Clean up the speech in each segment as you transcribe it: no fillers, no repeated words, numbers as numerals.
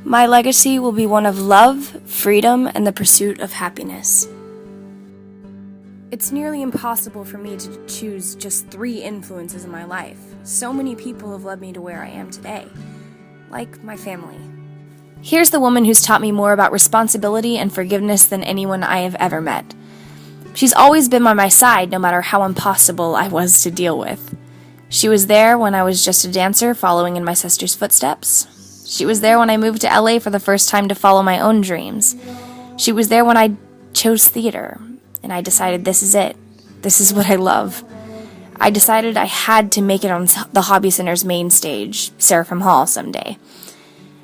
My legacy will be one of love, freedom, and the pursuit of happiness. It's nearly impossible for me to choose just 3 influences in my life. So many people have led me to where I am today, like my family. Here's the woman who's taught me more about responsibility and forgiveness than anyone I have ever met. She's always been by my side, no matter how impossible I was to deal with. She was there when I was just a dancer, following in my sister's footsteps. She was there when I moved to LA for the first time to follow my own dreams. She was there when I chose theater, and I decided this is it. This is what I love. I decided I had to make it on the Hobby Center's main stage, Seraphim Hall, someday.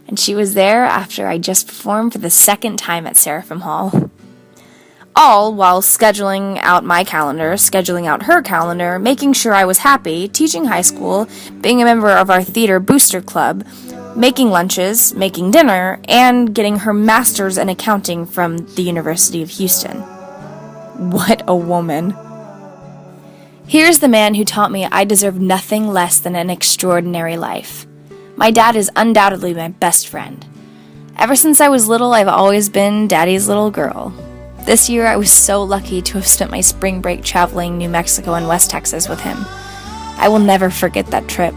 And she was there after I just performed for the 2nd time at Seraphim Hall. All while scheduling out my calendar, scheduling out her calendar, making sure I was happy, teaching high school, being a member of our theater booster club, making lunches, making dinner, and getting her master's in accounting from the University of Houston. What a woman. Here's the man who taught me I deserve nothing less than an extraordinary life. My dad is undoubtedly my best friend. Ever since I was little, I've always been Daddy's little girl. This year, I was so lucky to have spent my spring break traveling New Mexico and West Texas with him. I will never forget that trip.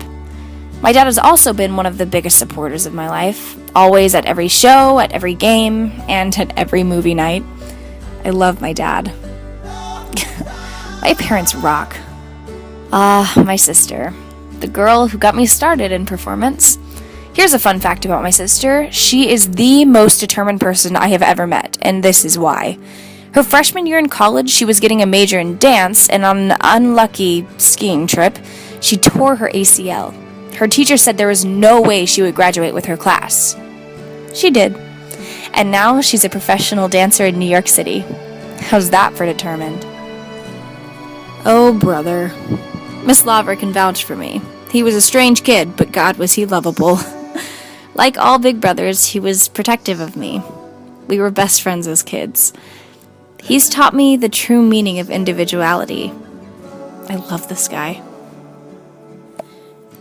My dad has also been one of the biggest supporters of my life, always at every show, at every game, and at every movie night. I love my dad. My parents rock. My sister, the girl who got me started in performance. Here's a fun fact about my sister. She is the most determined person I have ever met, and this is why. Her freshman year in college, she was getting a major in dance, and on an unlucky skiing trip, she tore her ACL. Her teacher said there was no way she would graduate with her class. She did. And now she's a professional dancer in New York City. How's that for determined? Oh, brother. Miss Laver can vouch for me. He was a strange kid, but God, was he lovable. Like all big brothers, he was protective of me. We were best friends as kids. He's taught me the true meaning of individuality. I love this guy.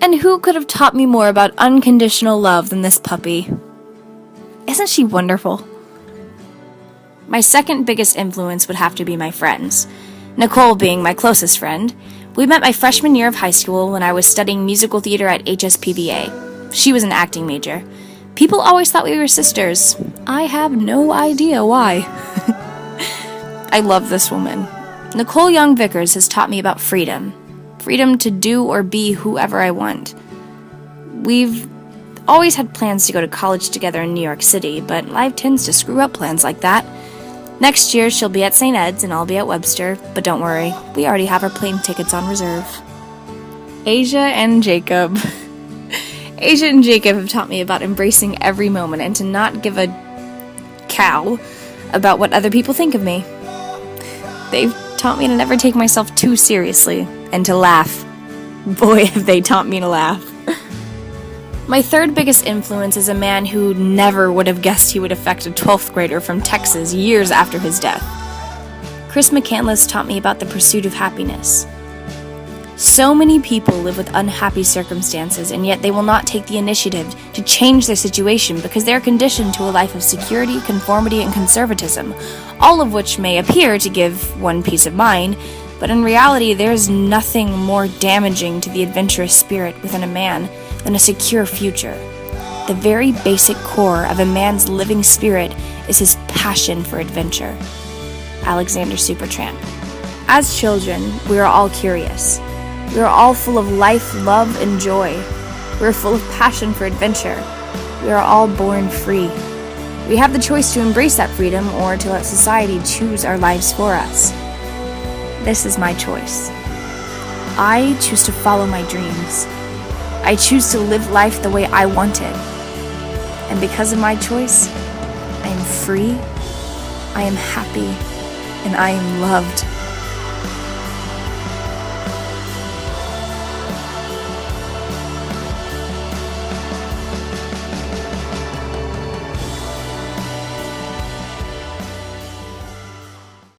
And who could have taught me more about unconditional love than this puppy? Isn't she wonderful? My second biggest influence would have to be my friends. Nicole being my closest friend. We met my freshman year of high school when I was studying musical theater at HSPVA. She was an acting major. People always thought we were sisters. I have no idea why. I love this woman. Nicole Young Vickers has taught me about freedom. Freedom to do or be whoever I want. We've always had plans to go to college together in New York City, but life tends to screw up plans like that. Next year, she'll be at St. Ed's and I'll be at Webster, but don't worry, we already have our plane tickets on reserve. Asia and Jacob. Asia and Jacob have taught me about embracing every moment and to not give a cow about what other people think of me. They've taught me to never take myself too seriously and to laugh. Boy, have they taught me to laugh. My third biggest influence is a man who never would have guessed he would affect a 12th grader from Texas years after his death. Chris McCandless taught me about the pursuit of happiness. So many people live with unhappy circumstances, and yet they will not take the initiative to change their situation because they are conditioned to a life of security, conformity, and conservatism, all of which may appear to give one peace of mind, but in reality there is nothing more damaging to the adventurous spirit within a man than a secure future. The very basic core of a man's living spirit is his passion for adventure. Alexander Supertramp. As children, we are all curious. We are all full of life, love, and joy. We are full of passion for adventure. We are all born free. We have the choice to embrace that freedom or to let society choose our lives for us. This is my choice. I choose to follow my dreams. I choose to live life the way I want it. And because of my choice, I am free, I am happy, and I am loved.